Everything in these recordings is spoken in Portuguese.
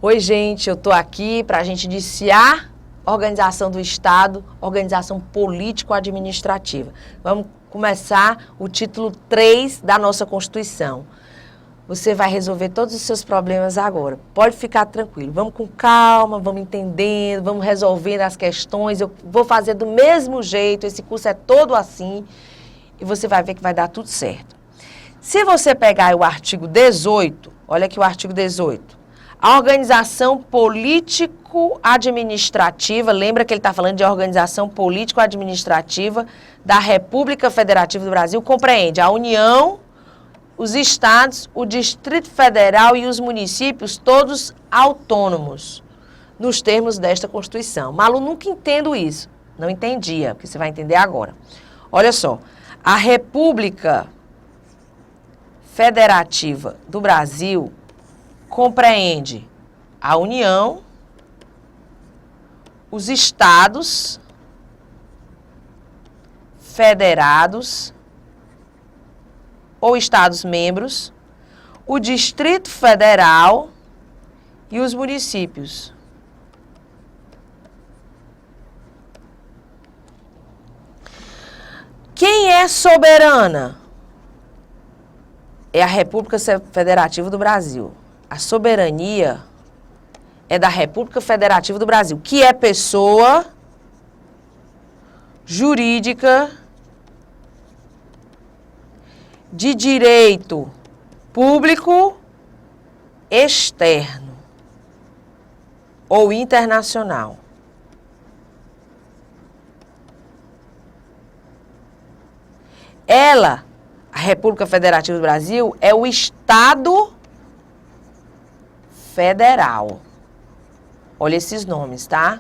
Oi, gente, eu tô aqui para a gente iniciar a organização do Estado, organização político-administrativa. Vamos começar o título 3 da nossa Constituição. Você vai resolver todos os seus problemas agora. Pode ficar tranquilo. Vamos com calma, vamos entendendo, vamos resolvendo as questões. Eu vou fazer do mesmo jeito, esse curso é todo assim, e você vai ver que vai dar tudo certo. Se você pegar o artigo 18, olha aqui o artigo 18. A organização político-administrativa, lembra que ele está falando de organização político-administrativa da República Federativa do Brasil, compreende a União, os estados, o Distrito Federal e os municípios, todos autônomos, nos termos desta Constituição. Malu, nunca entendo isso. Não entendia, porque você vai entender agora. Olha só, a República Federativa do Brasil compreende a União, os estados federados ou estados-membros, o Distrito Federal e os municípios. Quem é soberana? É a República Federativa do Brasil. A soberania é da República Federativa do Brasil, que é pessoa jurídica de direito público externo ou internacional. Ela, a República Federativa do Brasil, é o Estado Federal. Olha esses nomes, tá?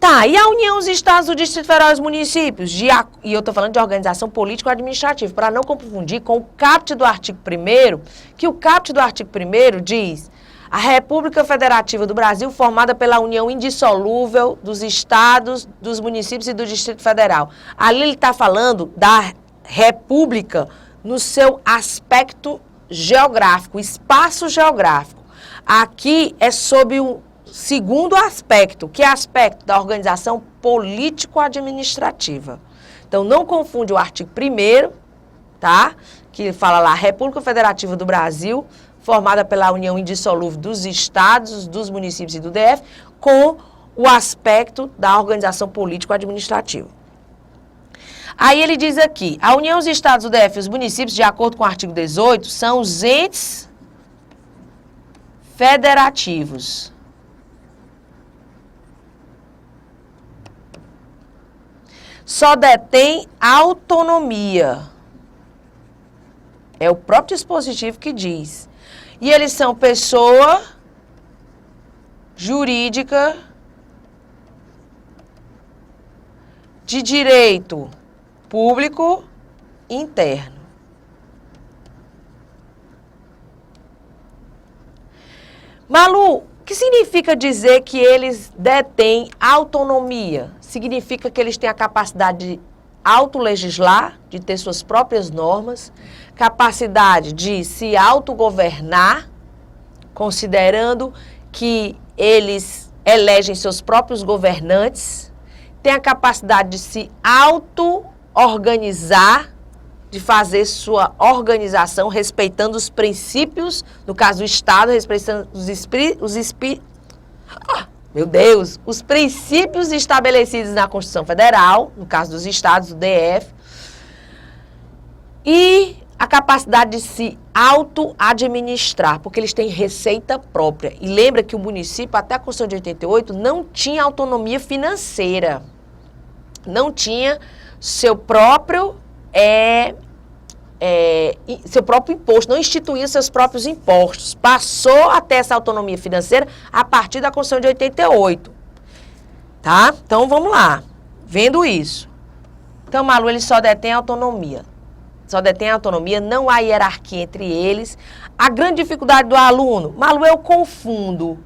Tá, e a União, os estados, o Distrito Federal e os municípios? E eu tô falando de organização político-administrativa, para não confundir com o caput do artigo 1º, que o caput do artigo 1º diz: a República Federativa do Brasil, formada pela união indissolúvel dos estados, dos municípios e do Distrito Federal. Ali ele está falando da república no seu aspecto geográfico, espaço geográfico. Aqui é sob o segundo aspecto, que é aspecto da organização político-administrativa. Então, não confunde o artigo 1º, tá? Que fala lá, República Federativa do Brasil, formada pela união indissolúvel dos estados, dos municípios e do DF, com o aspecto da organização político-administrativa. Aí ele diz aqui, a União, os estados, o DF e os municípios, de acordo com o artigo 18, são os entes federativos. Só detém autonomia. É o próprio dispositivo que diz. E eles são pessoa jurídica de direito público interno. Malu, o que significa dizer que eles detêm autonomia? Significa que eles têm a capacidade de autolegislar, de ter suas próprias normas, capacidade de se autogovernar, considerando que eles elegem seus próprios governantes, tem a capacidade de se auto-organizar, de fazer sua organização respeitando os princípios, no caso do Estado, respeitando os princípios estabelecidos na Constituição Federal, no caso dos estados, do DF, e a capacidade de se auto-administrar, porque eles têm receita própria. E lembra que o município, até a Constituição de 88, não tinha autonomia financeira, não tinha seu próprio imposto, não instituía seus próprios impostos. Passou a ter essa autonomia financeira a partir da Constituição de 88. Tá? Então, vamos lá. Vendo isso. Então, Malu, eles só detêm autonomia. Só detêm autonomia, não há hierarquia entre eles. A grande dificuldade do aluno, Malu, eu confundo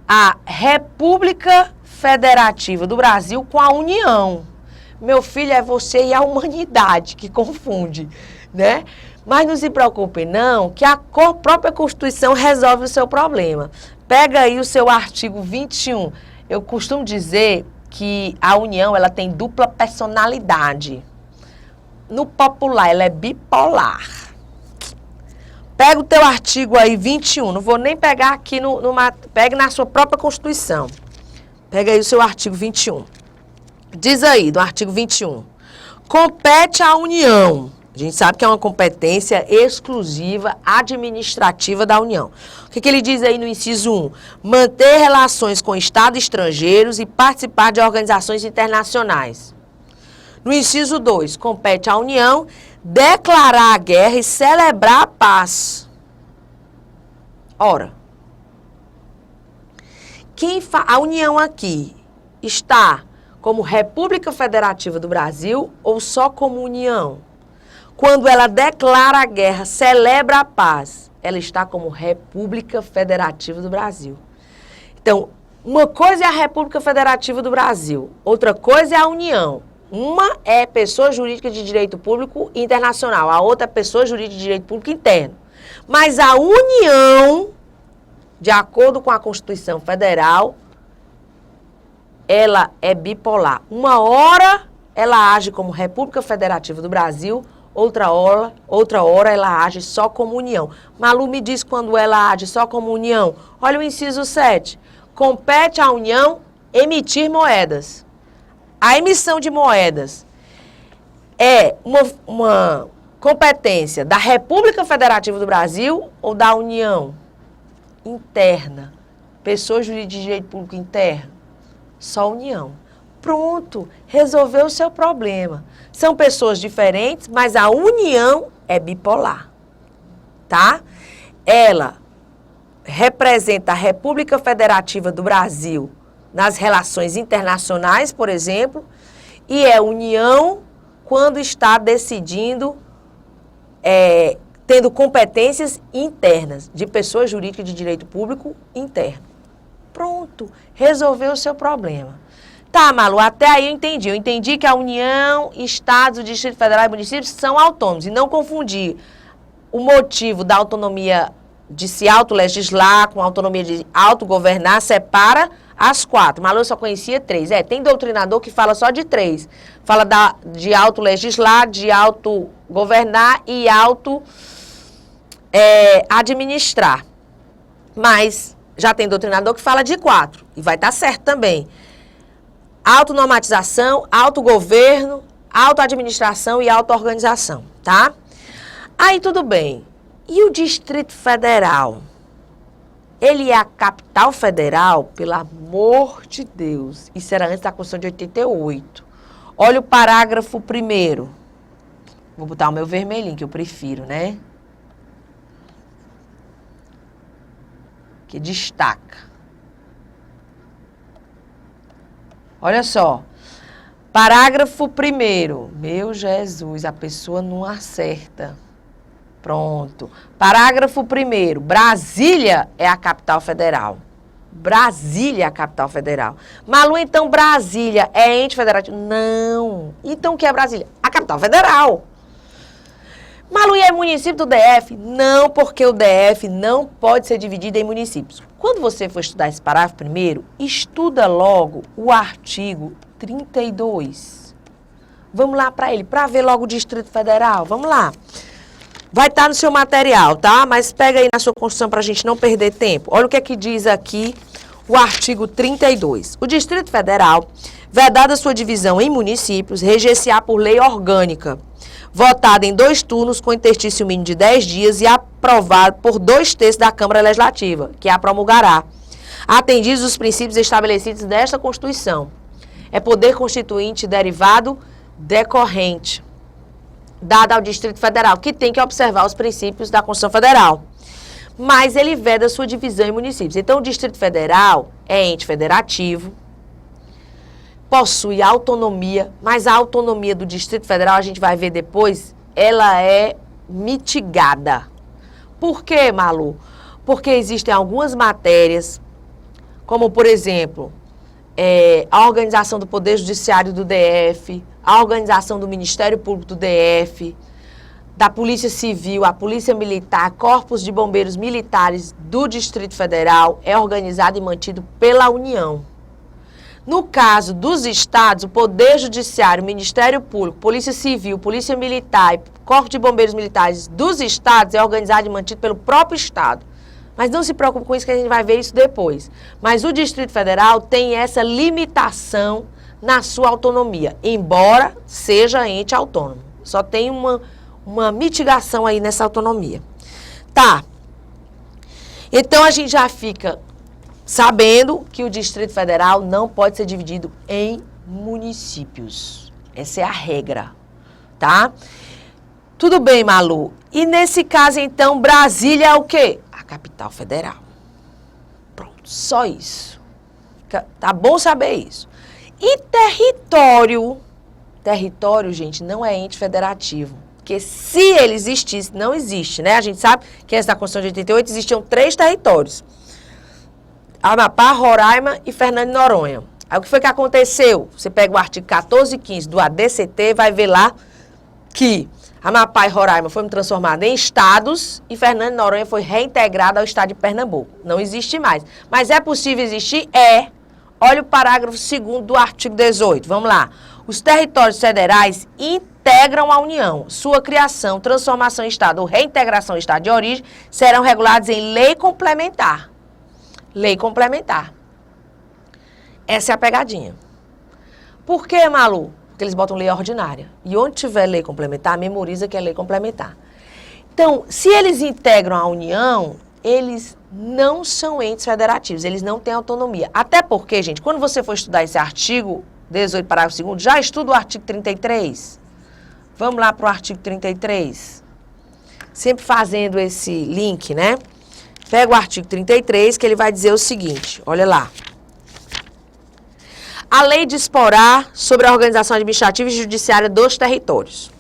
a República Federativa do Brasil com a União. Meu filho, é você e a humanidade que confunde, né? Mas não se preocupe não, que a própria Constituição resolve o seu problema. Pega aí o seu artigo 21. Eu costumo dizer que a União, ela tem dupla personalidade. No popular, ela é bipolar. Pega o teu artigo aí, 21. Não vou nem pegar aqui pegue na sua própria Constituição. Pega aí o seu artigo 21. Diz aí, do artigo 21. Compete à União. A gente sabe que é uma competência exclusiva administrativa da União. O que ele diz aí no inciso 1? Manter relações com estados estrangeiros e participar de organizações internacionais. No inciso 2, compete à União declarar a guerra e celebrar a paz. Ora, a União aqui está como República Federativa do Brasil ou só como União? Quando ela declara a guerra, celebra a paz, ela está como República Federativa do Brasil. Então, uma coisa é a República Federativa do Brasil, outra coisa é a União. Uma é pessoa jurídica de direito público internacional, a outra é pessoa jurídica de direito público interno. Mas a União, de acordo com a Constituição Federal, ela é bipolar. Uma hora ela age como República Federativa do Brasil, outra hora ela age só como União. Malu me diz quando ela age só como União. Olha o inciso 7. Compete à União emitir moedas. A emissão de moedas é uma competência da República Federativa do Brasil ou da União? Interna. Pessoa jurídica de direito público interno. Só União. Pronto, resolveu o seu problema. São pessoas diferentes, mas a União é bipolar, tá? Ela representa a República Federativa do Brasil nas relações internacionais, por exemplo, e é União quando está decidindo, tendo competências internas de pessoa jurídica de direito público interno. Pronto, resolveu o seu problema. Tá, Malu, até aí eu entendi. Eu entendi que a União, Estados, o Distrito Federal e municípios são autônomos. E não confundir o motivo da autonomia de se autolegislar com a autonomia de autogovernar, separa as 4. Malu, eu só conhecia 3. Tem doutrinador que fala só de 3. Fala de autolegislar, de autogovernar e administrar. Mas já tem doutrinador que fala de 4. E vai estar certo também. Autonormatização, autogoverno, autoadministração e autoorganização, tá? Aí tudo bem. E o Distrito Federal? Ele é a capital federal? Pelo amor de Deus. Isso era antes da Constituição de 88. Olha o parágrafo 1º. Vou botar o meu vermelhinho, que eu prefiro, né? Que destaca. Olha só, parágrafo 1º. Meu Jesus, a pessoa não acerta. Pronto. Parágrafo 1º. Brasília é a capital federal. Brasília é a capital federal. Malu, então Brasília é ente federativo? Não. Então o que é Brasília? A capital federal. Malu, e é município do DF? Não, porque o DF não pode ser dividido em municípios. Quando você for estudar esse parágrafo primeiro, estuda logo o artigo 32. Vamos lá para ele, para ver logo o Distrito Federal. Vamos lá. Vai estar no seu material, tá? Mas pega aí na sua Constituição para a gente não perder tempo. Olha o que é que diz aqui o artigo 32. O Distrito Federal, vedada sua divisão em municípios, reger-se-á por lei orgânica, votada em 2 turnos com interstício mínimo de 10 dias e aprovado por 2/3 da Câmara Legislativa, que a promulgará, atendidos os princípios estabelecidos nesta Constituição. É poder constituinte derivado decorrente, dado ao Distrito Federal, que tem que observar os princípios da Constituição Federal. Mas ele veda sua divisão em municípios. Então, o Distrito Federal é ente federativo, possui autonomia, mas a autonomia do Distrito Federal, a gente vai ver depois, ela é mitigada. Por quê, Malu? Porque existem algumas matérias, como, por exemplo, a organização do Poder Judiciário do DF, a organização do Ministério Público do DF, da Polícia Civil, a Polícia Militar, Corpos de Bombeiros Militares do Distrito Federal é organizado e mantido pela União. No caso dos estados, o Poder Judiciário, Ministério Público, Polícia Civil, Polícia Militar e Corpo de Bombeiros Militares dos estados é organizado e mantido pelo próprio estado. Mas não se preocupe com isso, que a gente vai ver isso depois. Mas o Distrito Federal tem essa limitação na sua autonomia, embora seja ente autônomo. Só tem uma mitigação aí nessa autonomia. Tá. Então, a gente já fica sabendo que o Distrito Federal não pode ser dividido em municípios. Essa é a regra, tá? Tudo bem, Malu. E nesse caso, então, Brasília é o quê? A capital federal. Pronto, só isso. Tá bom saber isso. E território? Território, gente, não é ente federativo. Porque se ele existisse, não existe, né? A gente sabe que antes da Constituição de 88 existiam 3 territórios. Amapá, Roraima e Fernando de Noronha. Aí o que foi que aconteceu? Você pega o artigo 14 e 15 do ADCT, vai ver lá que Amapá e Roraima foram transformados em estados e Fernando de Noronha foi reintegrado ao estado de Pernambuco. Não existe mais. Mas é possível existir? É. Olha o parágrafo 2º do artigo 18. Vamos lá. Os territórios federais integram a União. Sua criação, transformação em estado ou reintegração em estado de origem serão regulados em lei complementar. Lei complementar. Essa é a pegadinha. Por que, Malu? Porque eles botam lei ordinária. E onde tiver lei complementar, memoriza que é lei complementar. Então, se eles integram a União, eles não são entes federativos, eles não têm autonomia. Até porque, gente, quando você for estudar esse artigo 18, parágrafo 2º, já estuda o artigo 33. Vamos lá para o artigo 33. Sempre fazendo esse link, né? Pega o artigo 33, que ele vai dizer o seguinte, olha lá. A lei disporá sobre a organização administrativa e judiciária dos territórios.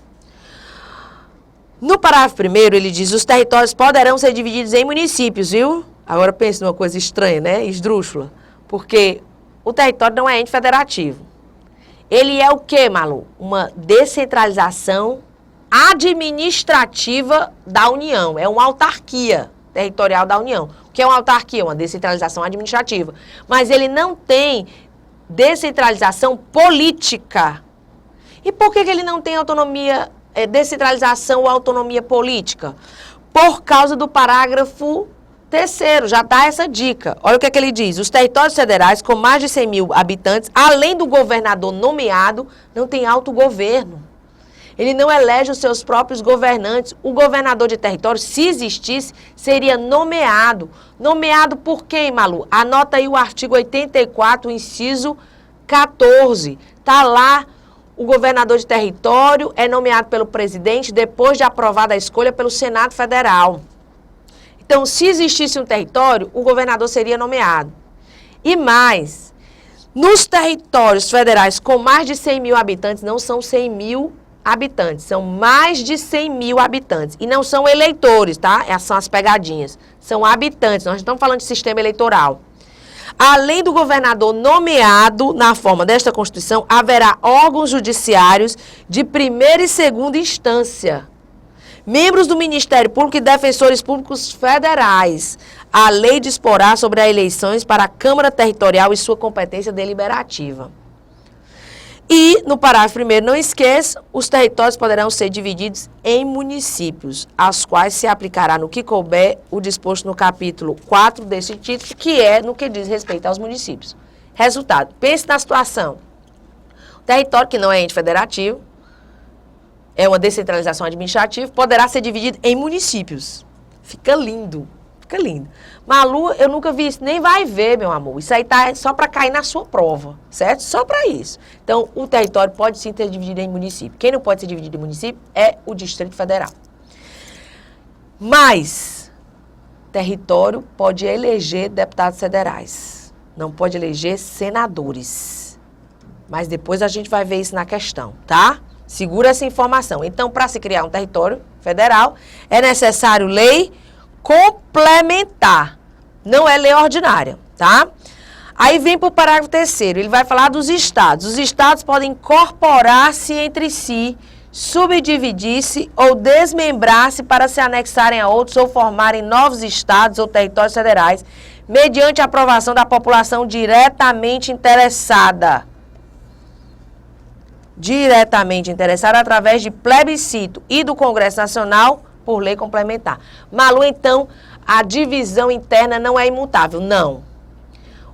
No parágrafo 1º, ele diz, os territórios poderão ser divididos em municípios, viu? Agora pensa numa coisa estranha, né? Esdrúxula. Porque o território não é ente federativo. Ele é o quê, Malu? Uma descentralização administrativa da União. É uma autarquia territorial da União. O que é uma autarquia? Uma descentralização administrativa. Mas ele não tem descentralização política. E por que ele não tem autonomia, descentralização ou autonomia política? Por causa do parágrafo 3º, já dá essa dica. Olha o que ele diz. Os territórios federais com mais de 100 mil habitantes, além do governador nomeado, não tem autogoverno. Ele não elege os seus próprios governantes. O governador de território, se existisse, seria nomeado. Nomeado por quem, Malu? Anota aí o artigo 84, inciso 14. Está lá, o governador de território é nomeado pelo presidente depois de aprovada a escolha pelo Senado Federal. Então, se existisse um território, o governador seria nomeado. E mais, nos territórios federais com mais de 100 mil habitantes, não são 100 mil habitantes, são mais de 100 mil habitantes. E não são eleitores, tá? Essas são as pegadinhas. São habitantes, nós estamos falando de sistema eleitoral. Além do governador nomeado na forma desta Constituição, haverá órgãos judiciários de primeira e segunda instância. Membros do Ministério Público e defensores públicos federais. A lei disporá sobre as eleições para a Câmara Territorial e sua competência deliberativa. E, no parágrafo 1º, não esqueça, os territórios poderão ser divididos em municípios, aos quais se aplicará no que couber o disposto no capítulo 4 desse título, que é no que diz respeito aos municípios. Resultado, pense na situação. O território, que não é ente federativo, é uma descentralização administrativa, poderá ser dividido em municípios. Fica lindo, fica lindo. Malu, eu nunca vi isso, nem vai ver, meu amor. Isso aí tá só para cair na sua prova, certo? Só para isso. Então, o território pode sim ser dividido em município. Quem não pode ser dividido em município é o Distrito Federal. Mas, território pode eleger deputados federais. Não pode eleger senadores. Mas depois a gente vai ver isso na questão, tá? Segura essa informação. Então, para se criar um território federal, é necessário lei complementar. Não é lei ordinária, tá? Aí vem para o parágrafo 3º. Ele vai falar dos estados. Os estados podem incorporar-se entre si subdividir-se ou desmembrar-se para se anexarem a outros ou formarem novos estados ou territórios federais, mediante a aprovação da população diretamente interessada. Diretamente interessada através de plebiscito e do Congresso Nacional por lei complementar. Malu, então, a divisão interna não é imutável. Não.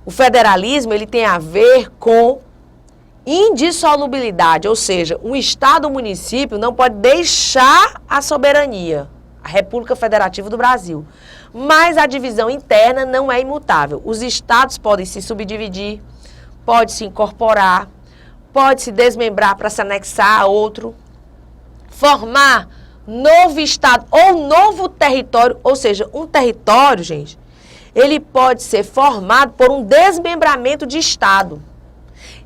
O federalismo, ele tem a ver com indissolubilidade, ou seja, um estado ou município não pode deixar a soberania, a República Federativa do Brasil. Mas a divisão interna não é imutável. Os estados podem se subdividir, pode se incorporar, pode se desmembrar para se anexar a outro, formar novo estado ou novo território, ou seja, um território, gente, ele pode ser formado por um desmembramento de estado.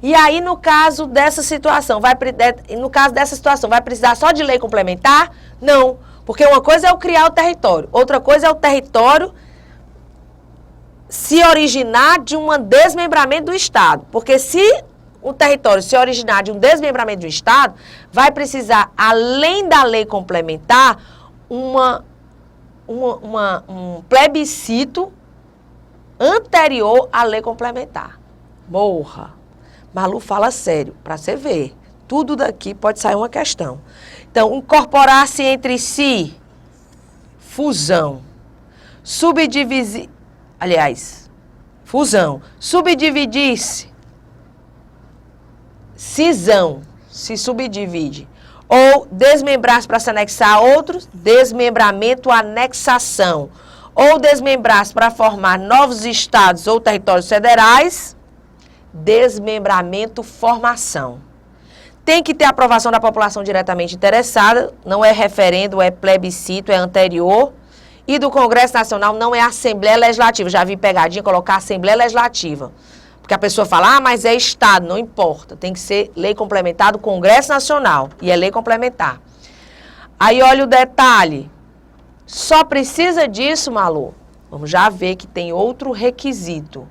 E aí, no caso dessa situação, vai precisar só de lei complementar? Não, porque uma coisa é eu criar o território, outra coisa é o território se originar de um desmembramento do estado, porque se o território se originar de um desmembramento do estado, vai precisar, além da lei complementar, um plebiscito anterior à lei complementar. Morra! Malu fala sério, para você ver. Tudo daqui pode sair uma questão. Então, incorporar-se entre si, fusão. Subdividir, fusão. Subdividir-se, cisão, se subdivide. Ou desmembrar-se para se anexar a outros, desmembramento, anexação. Ou desmembrar-se para formar novos estados ou territórios federais, desmembramento, formação. Tem que ter aprovação da população diretamente interessada, não é referendo, é plebiscito, é anterior. E do Congresso Nacional não é Assembleia Legislativa. Já vi pegadinha colocar Assembleia Legislativa. Porque a pessoa fala, mas é Estado, não importa. Tem que ser lei complementar do Congresso Nacional. E é lei complementar. Aí olha o detalhe. Só precisa disso, Malu? Vamos já ver que tem outro requisito.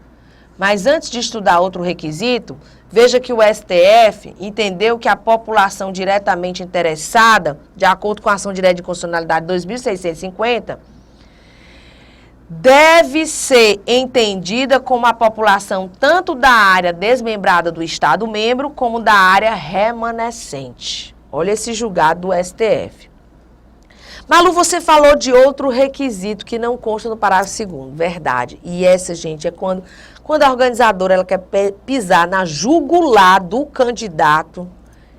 Mas antes de estudar outro requisito, veja que o STF entendeu que a população diretamente interessada, de acordo com a ação direta de constitucionalidade 2650, deve ser entendida como a população tanto da área desmembrada do Estado membro, como da área remanescente. Olha esse julgado do STF. Malu, você falou de outro requisito que não consta no parágrafo 2º, verdade. E essa, gente, é quando a organizadora ela quer pisar na jugular do candidato,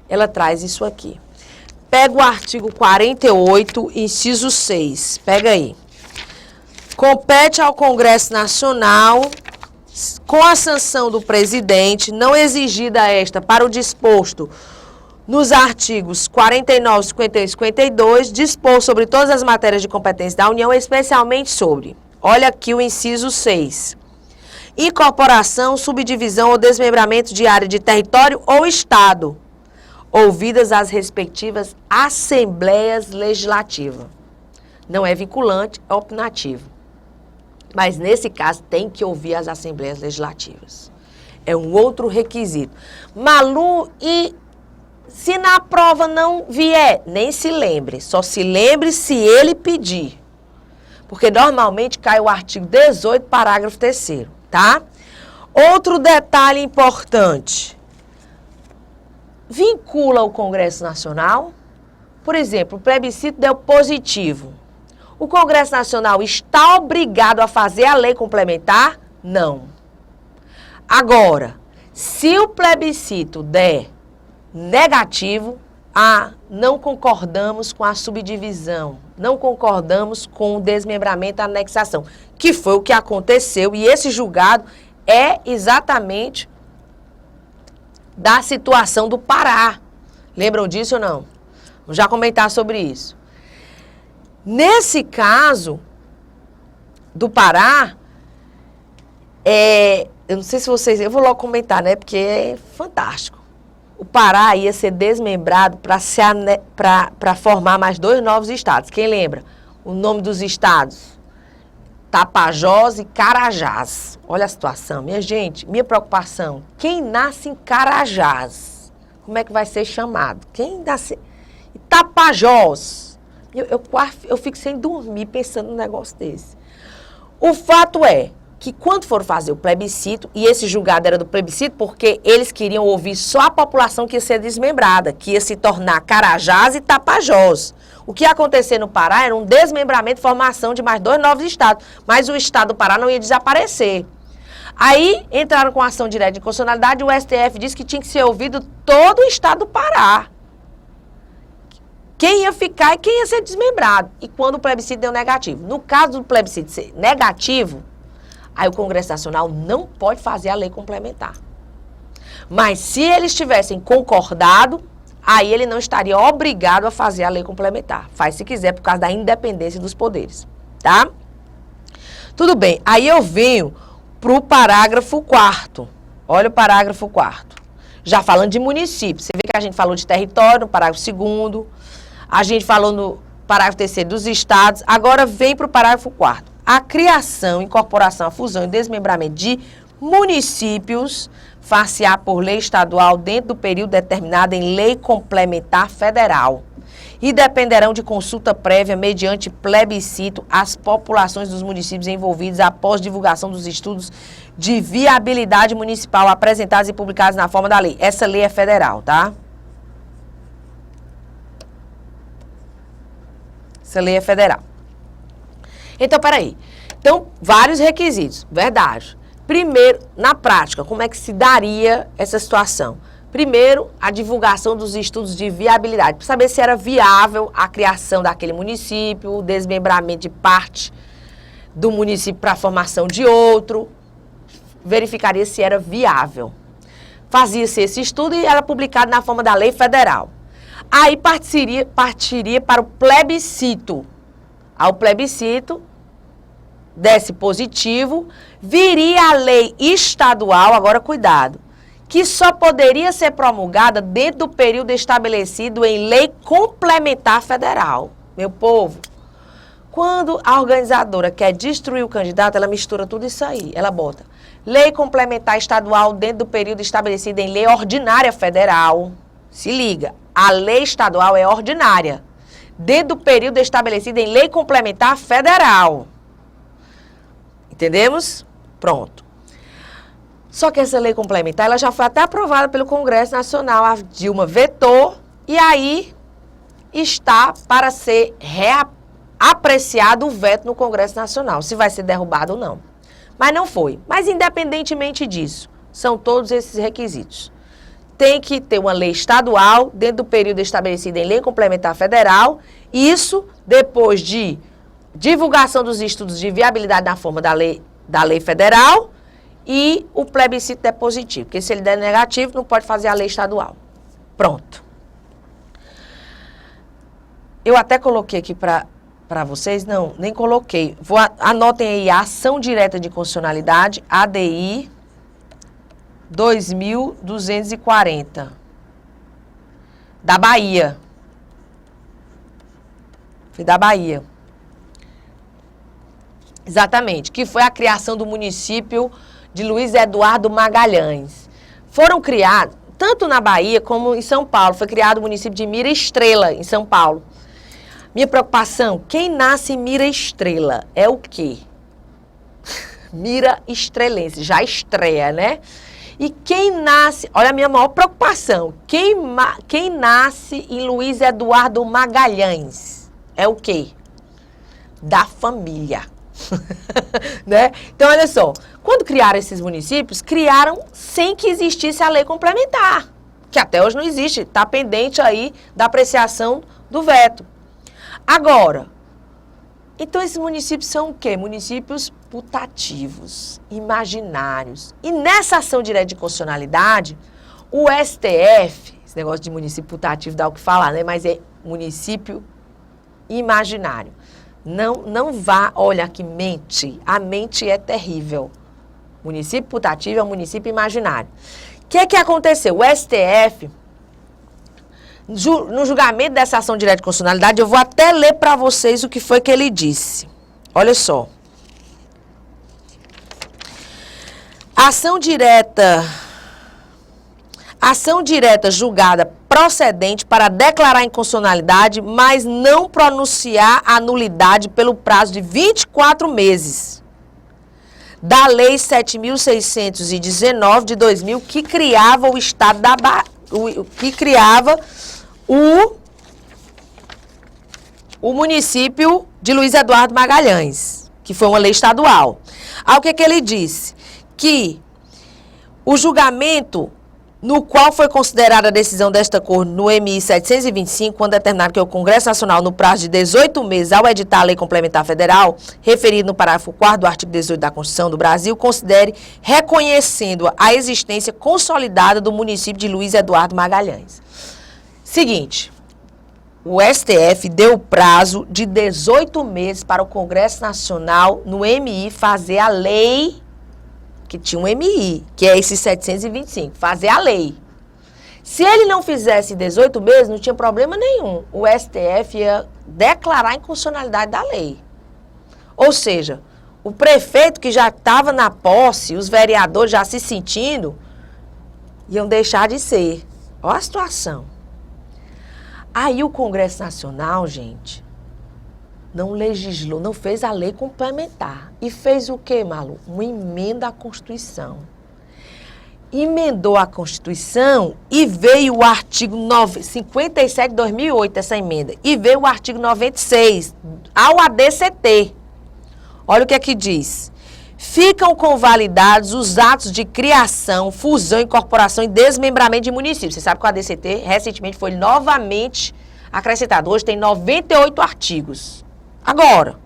ela traz isso aqui. Pega o artigo 48, inciso 6, pega aí. Compete ao Congresso Nacional, com a sanção do presidente, não exigida esta para o disposto nos artigos 49, 51 e 52, dispor sobre todas as matérias de competência da União, especialmente sobre, olha aqui o inciso 6, incorporação, subdivisão ou desmembramento de área de território ou Estado, ouvidas as respectivas assembleias legislativas. Não é vinculante, é opinativo. Mas, nesse caso, tem que ouvir as assembleias legislativas. É um outro requisito. Malu, e se na prova não vier, nem se lembre. Só se lembre se ele pedir. Porque, normalmente, cai o artigo 18, parágrafo 3º, tá? Outro detalhe importante. Vincula o Congresso Nacional. Por exemplo, o plebiscito deu positivo. O Congresso Nacional está obrigado a fazer a lei complementar? Não. Agora, se o plebiscito der negativo, não concordamos com a subdivisão, não concordamos com o desmembramento, a anexação, que foi o que aconteceu, e esse julgado é exatamente da situação do Pará. Lembram disso ou não? Vamos já comentar sobre isso. Nesse caso do Pará, eu não sei se vocês... Eu vou logo comentar, né? Porque é fantástico. O Pará ia ser desmembrado para formar mais 2 novos estados. Quem lembra? O nome dos estados? Tapajós e Carajás. Olha a situação. Minha gente, minha preocupação. Quem nasce em Carajás, como é que vai ser chamado? Quem nasce... e Tapajós. Eu fico sem dormir pensando num negócio desse. O fato é que quando foram fazer o plebiscito, e esse julgado era do plebiscito porque eles queriam ouvir só a população que ia ser desmembrada, que ia se tornar Carajás e Tapajós. O que ia acontecer no Pará era um desmembramento e formação de mais 2 novos estados, mas o estado do Pará não ia desaparecer. Aí entraram com ação direta de inconstitucionalidade, o STF disse que tinha que ser ouvido todo o estado do Pará. Quem ia ficar e quem ia ser desmembrado. E quando o plebiscito deu negativo. No caso do plebiscito ser negativo, aí o Congresso Nacional não pode fazer a lei complementar. Mas se eles tivessem concordado, aí ele não estaria obrigado a fazer a lei complementar. Faz se quiser, por causa da independência dos poderes. Tá? Tudo bem. Aí eu venho para o parágrafo 4º. Olha o parágrafo 4º. Já falando de município. Você vê que a gente falou de território no parágrafo 2º. A gente falou no parágrafo 3º dos estados. Agora vem para o parágrafo 4º. A criação, incorporação, a fusão e desmembramento de municípios far-se-á por lei estadual dentro do período determinado em lei complementar federal e dependerão de consulta prévia mediante plebiscito às populações dos municípios envolvidos após divulgação dos estudos de viabilidade municipal apresentados e publicados na forma da lei. Essa lei é federal, tá? Essa lei é federal. Então, peraí. Então, vários requisitos, verdade. Primeiro, na prática, como é que se daria essa situação? Primeiro, a divulgação dos estudos de viabilidade, para saber se era viável a criação daquele município, o desmembramento de parte do município para a formação de outro, verificaria se era viável. Fazia-se esse estudo e era publicado na forma da lei federal. Aí partiria para o plebiscito. Ao plebiscito, desse positivo, viria a lei estadual, agora cuidado, que só poderia ser promulgada dentro do período estabelecido em lei complementar federal. Meu povo, quando a organizadora quer destruir o candidato, ela mistura tudo isso aí. Ela bota lei complementar estadual dentro do período estabelecido em lei ordinária federal. Se liga, a lei estadual é ordinária, dentro do período estabelecido em lei complementar federal. Entendemos? Pronto. Só que essa lei complementar, ela já foi até aprovada pelo Congresso Nacional. A Dilma vetou e aí está para ser apreciado o veto no Congresso Nacional, se vai ser derrubado ou não. Mas não foi. Mas independentemente disso, são todos esses requisitos. Tem que ter uma lei estadual dentro do período estabelecido em lei complementar federal. Isso depois de divulgação dos estudos de viabilidade na forma da lei federal e o plebiscito é positivo. Porque se ele der negativo, não pode fazer a lei estadual. Pronto. Eu até coloquei aqui para vocês, não, nem coloquei. Anotem aí a ação direta de constitucionalidade, ADI 2240, da Bahia. Foi da Bahia. Exatamente, que foi a criação do município de Luiz Eduardo Magalhães. Foram criados, tanto na Bahia como em São Paulo, foi criado o município de Mira Estrela, em São Paulo. Minha preocupação, quem nasce em Mira Estrela é o quê? Mira Estrelense, já estreia, né? E quem nasce, olha a minha maior preocupação, quem nasce em Luiz Eduardo Magalhães é o quê? Da família. Né? Então, olha só, quando criaram esses municípios, criaram sem que existisse a lei complementar, que até hoje não existe, está pendente aí da apreciação do veto. Agora, então esses municípios são o quê? Municípios putativos, imaginários. E nessa ação direta de constitucionalidade, o STF, esse negócio de município putativo dá o que falar, né? Mas é município imaginário. Não vá, olha que mente, a mente é terrível. Município putativo é um município imaginário. O que aconteceu? O STF, no julgamento dessa ação direta de constitucionalidade, eu vou até ler para vocês o que foi que ele disse. Olha só. Ação direta julgada procedente para declarar inconstitucionalidade, mas não pronunciar a nulidade pelo prazo de 24 meses da Lei 7.619 de 2000, que criava o Estado da que criava o município de Luiz Eduardo Magalhães, que foi uma lei estadual. Aí o que ele disse? Que o julgamento no qual foi considerada a decisão desta Corte no MI 725, quando determinado que o Congresso Nacional, no prazo de 18 meses, ao editar a Lei Complementar Federal, referido no parágrafo 4º do artigo 18 da Constituição do Brasil, considere reconhecendo a existência consolidada do município de Luiz Eduardo Magalhães. Seguinte, o STF deu prazo de 18 meses para o Congresso Nacional, no MI, fazer a lei, que tinha um MI, que é esse 725, fazer a lei. Se ele não fizesse 18 meses, não tinha problema nenhum. O STF ia declarar a inconstitucionalidade da lei. Ou seja, o prefeito que já estava na posse, os vereadores já se sentindo, iam deixar de ser. Olha a situação. Aí o Congresso Nacional, gente, não legislou, não fez a lei complementar. E fez o quê, Malu? Uma emenda à Constituição. Emendou a Constituição e veio o artigo 57 de 2008, essa emenda. E veio o artigo 96 ao ADCT. Olha o que é que diz. Ficam convalidados os atos de criação, fusão, incorporação e desmembramento de municípios. Você sabe que o ADCT recentemente foi novamente acrescentado. Hoje tem 98 artigos. Agora,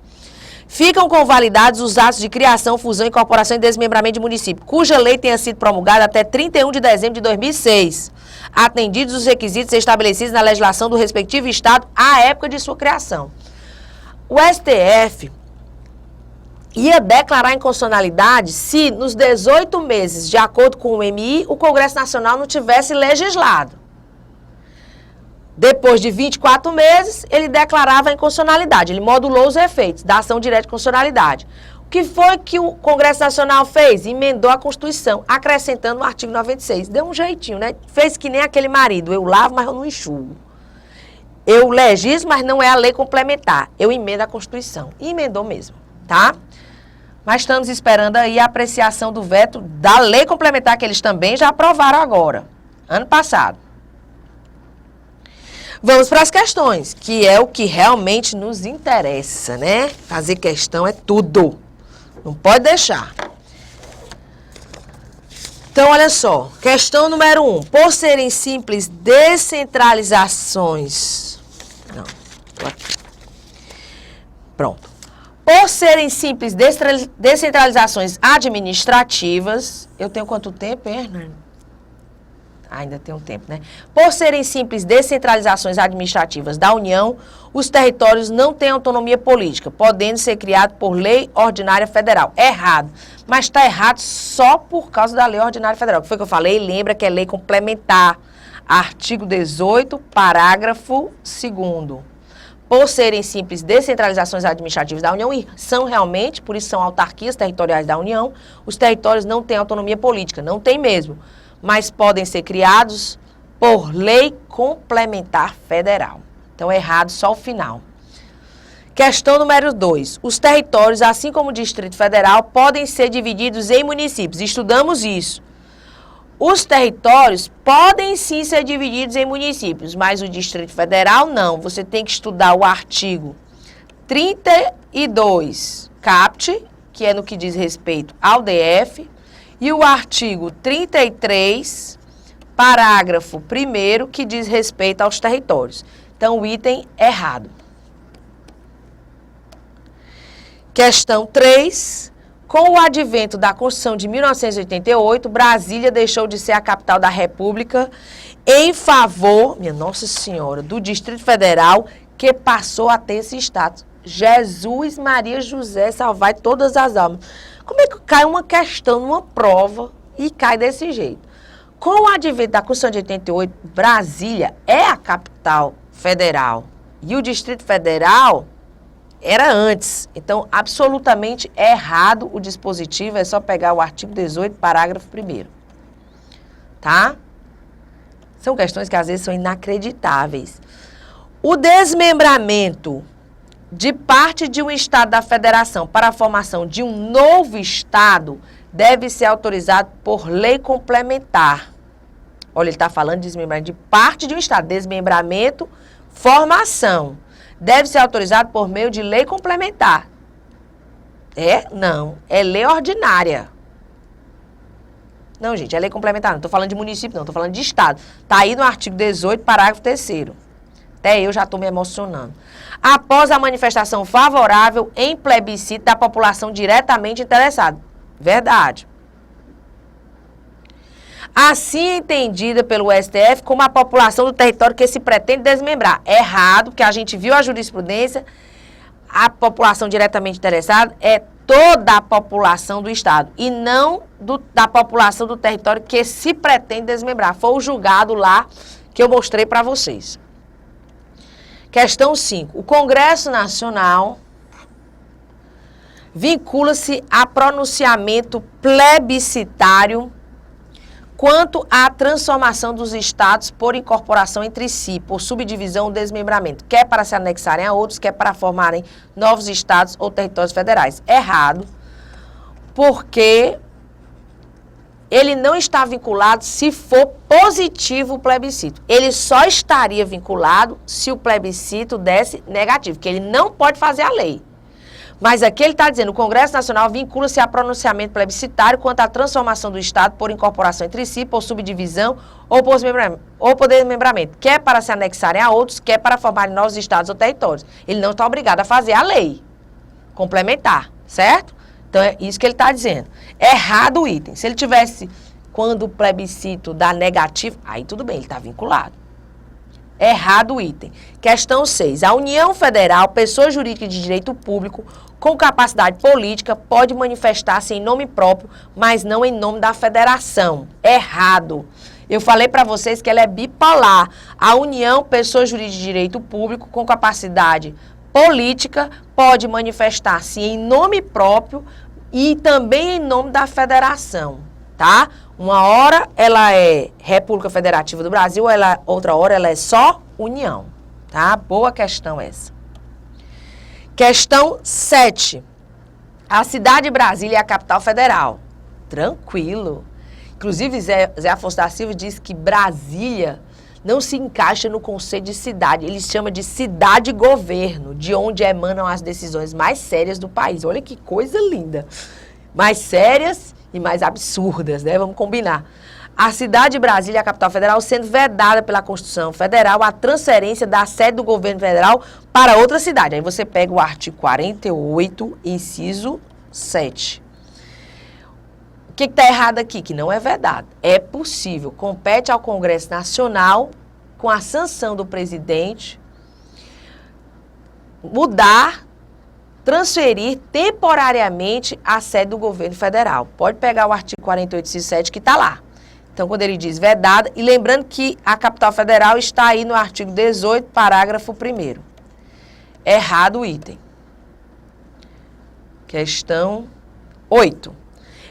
ficam convalidados os atos de criação, fusão, incorporação e desmembramento de município, cuja lei tenha sido promulgada até 31 de dezembro de 2006, atendidos os requisitos estabelecidos na legislação do respectivo Estado à época de sua criação. O STF ia declarar inconstitucionalidade se, nos 18 meses, de acordo com o MI, o Congresso Nacional não tivesse legislado. Depois de 24 meses, ele declarava a inconstitucionalidade. Ele modulou os efeitos da ação direta de constitucionalidade. O que foi que o Congresso Nacional fez? Emendou a Constituição, acrescentando o artigo 96. Deu um jeitinho, né? Fez que nem aquele marido. Eu lavo, mas eu não enxugo. Eu legislo, mas não é a lei complementar. Eu emendo a Constituição. E emendou mesmo, tá? Mas estamos esperando aí a apreciação do veto da lei complementar, que eles também já aprovaram agora, ano passado. Vamos para as questões, que é o que realmente nos interessa, né? Fazer questão é tudo. Não pode deixar. Então, olha só. Questão número 1. Por serem simples descentralizações... Não, tô aqui. Pronto. Por serem simples descentralizações administrativas... Eu tenho quanto tempo, hein, Hernani? Ainda tem um tempo, né? Por serem simples descentralizações administrativas da União, os territórios não têm autonomia política, podendo ser criados por lei ordinária federal. Errado. Mas está errado só por causa da lei ordinária federal. O que foi que eu falei? Lembra que é lei complementar. Artigo 18, parágrafo 2º. Por serem simples descentralizações administrativas da União, e são realmente, por isso são autarquias territoriais da União, os territórios não têm autonomia política, não tem mesmo, mas podem ser criados por lei complementar federal. Então, é errado só o final. Questão número 2. Os territórios, assim como o Distrito Federal, podem ser divididos em municípios. Estudamos isso. Os territórios podem sim ser divididos em municípios, mas o Distrito Federal não. Você tem que estudar o artigo 32 CAPT, que é no que diz respeito ao DF, e o artigo 33, parágrafo 1º, que diz respeito aos territórios. Então, o item errado. Questão 3. Com o advento da Constituição de 1988, Brasília deixou de ser a capital da República em favor, minha Nossa Senhora, do Distrito Federal, que passou a ter esse status. Jesus, Maria, José, salvai todas as almas. Como é que cai uma questão numa prova e cai desse jeito? Com o advento da Constituição de 88, Brasília é a capital federal e o Distrito Federal era antes. Então, absolutamente errado o dispositivo, é só pegar o artigo 18, parágrafo 1º. Tá? São questões que às vezes são inacreditáveis. O desmembramento de parte de um Estado da Federação para a formação de um novo Estado deve ser autorizado por lei complementar. Olha, ele está falando de desmembramento de parte de um Estado. Desmembramento, formação. Deve ser autorizado por meio de lei complementar. Não. É lei ordinária. Não, gente, é lei complementar. Não estou falando de município, não. Estou falando de Estado. Está aí no artigo 18, parágrafo 3º. Até eu já estou me emocionando. Após a manifestação favorável em plebiscito da população diretamente interessada. Verdade. Assim entendida pelo STF como a população do território que se pretende desmembrar. Errado, porque a gente viu a jurisprudência, a população diretamente interessada é toda a população do Estado e não da população do território que se pretende desmembrar. Foi o julgado lá que eu mostrei para vocês. Questão 5. O Congresso Nacional vincula-se a pronunciamento plebiscitário quanto à transformação dos estados por incorporação entre si, por subdivisão ou desmembramento, quer para se anexarem a outros, quer para formarem novos estados ou territórios federais. Errado, porque ele não está vinculado se for positivo o plebiscito. Ele só estaria vinculado se o plebiscito desse negativo, que ele não pode fazer a lei. Mas aqui ele está dizendo, o Congresso Nacional vincula-se a pronunciamento plebiscitário quanto à transformação do Estado por incorporação entre si, por subdivisão ou por desmembramento, quer para se anexarem a outros, quer para formarem novos estados ou territórios. Ele não está obrigado a fazer a lei complementar, certo? Então é isso que ele está dizendo. Errado o item. Se ele tivesse, quando o plebiscito dá negativo, aí tudo bem, ele está vinculado. Errado o item. Questão 6. A União Federal, pessoa jurídica de direito público, com capacidade política, pode manifestar-se em nome próprio, mas não em nome da federação. Errado. Eu falei para vocês que ela é bipolar. A União, pessoa jurídica de direito público, com capacidade política, pode manifestar-se em nome próprio e também em nome da federação, tá? Uma hora ela é República Federativa do Brasil, outra hora ela é só União, tá? Boa questão essa. Questão 7. A cidade de Brasília é a capital federal. Tranquilo. Inclusive, Zé Afonso da Silva disse que Brasília não se encaixa no conceito de cidade. Ele chama de cidade-governo, de onde emanam as decisões mais sérias do país. Olha que coisa linda. Mais sérias e mais absurdas, né? Vamos combinar. A cidade de Brasília, a capital federal, sendo vedada pela Constituição Federal a transferência da sede do governo federal para outra cidade. Aí você pega o artigo 48, inciso 7. O que está errado aqui? Que não é vedado. É possível. Compete ao Congresso Nacional, com a sanção do presidente, mudar, transferir temporariamente a sede do governo federal. Pode pegar o artigo 48, inciso 7, que está lá. Então, quando ele diz vedada, e lembrando que a capital federal está aí no artigo 18, parágrafo 1º. Errado o item. Questão 8.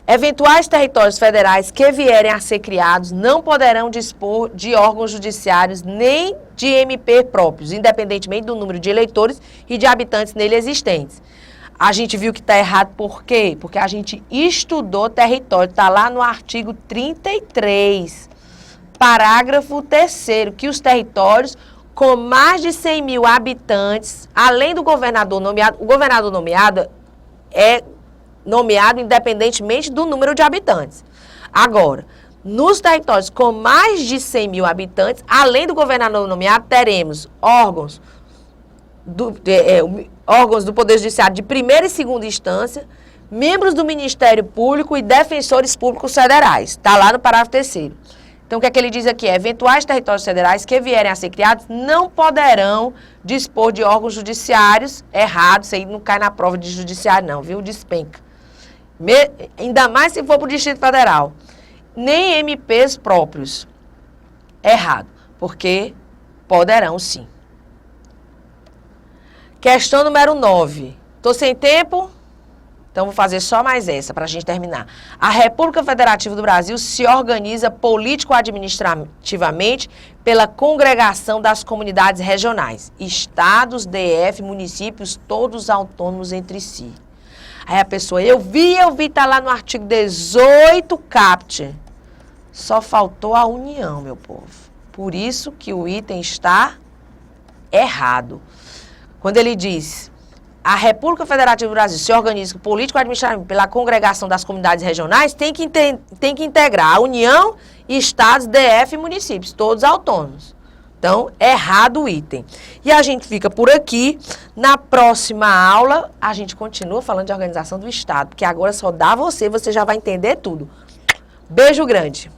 Eventuais territórios federais que vierem a ser criados não poderão dispor de órgãos judiciários nem de MP próprios, independentemente do número de eleitores e de habitantes nele existentes. A gente viu que está errado por quê? Porque a gente estudou território, está lá no artigo 33, parágrafo 3º, que os territórios com mais de 100 mil habitantes, além do governador nomeado, o governador nomeado é nomeado independentemente do número de habitantes. Agora, nos territórios com mais de 100 mil habitantes, além do governador nomeado, teremos órgãos do Poder Judiciário de primeira e segunda instância, membros do Ministério Público e defensores públicos federais. Está lá no parágrafo 3º. Então, o que é que ele diz aqui? Eventuais territórios federais que vierem a ser criados não poderão dispor de órgãos judiciários. Errado, isso aí não cai na prova de judiciário não, viu? Despenca. Ainda mais se for para o Distrito Federal. Nem MPs próprios. Errado, porque poderão sim. Questão número 9. Estou sem tempo? Então, vou fazer só mais essa para a gente terminar. A República Federativa do Brasil se organiza político-administrativamente pela congregação das comunidades regionais, estados, DF, municípios, todos autônomos entre si. Aí a pessoa, eu vi, tá lá no artigo 18, caput. Só faltou a união, meu povo. Por isso que o item está errado. Quando ele diz, a República Federativa do Brasil se organiza político-administrativamente pela congregação das comunidades regionais, tem que integrar a União, Estados, DF e municípios, todos autônomos. Então, errado o item. E a gente fica por aqui. Na próxima aula, a gente continua falando de organização do Estado, porque agora só dá você já vai entender tudo. Beijo grande.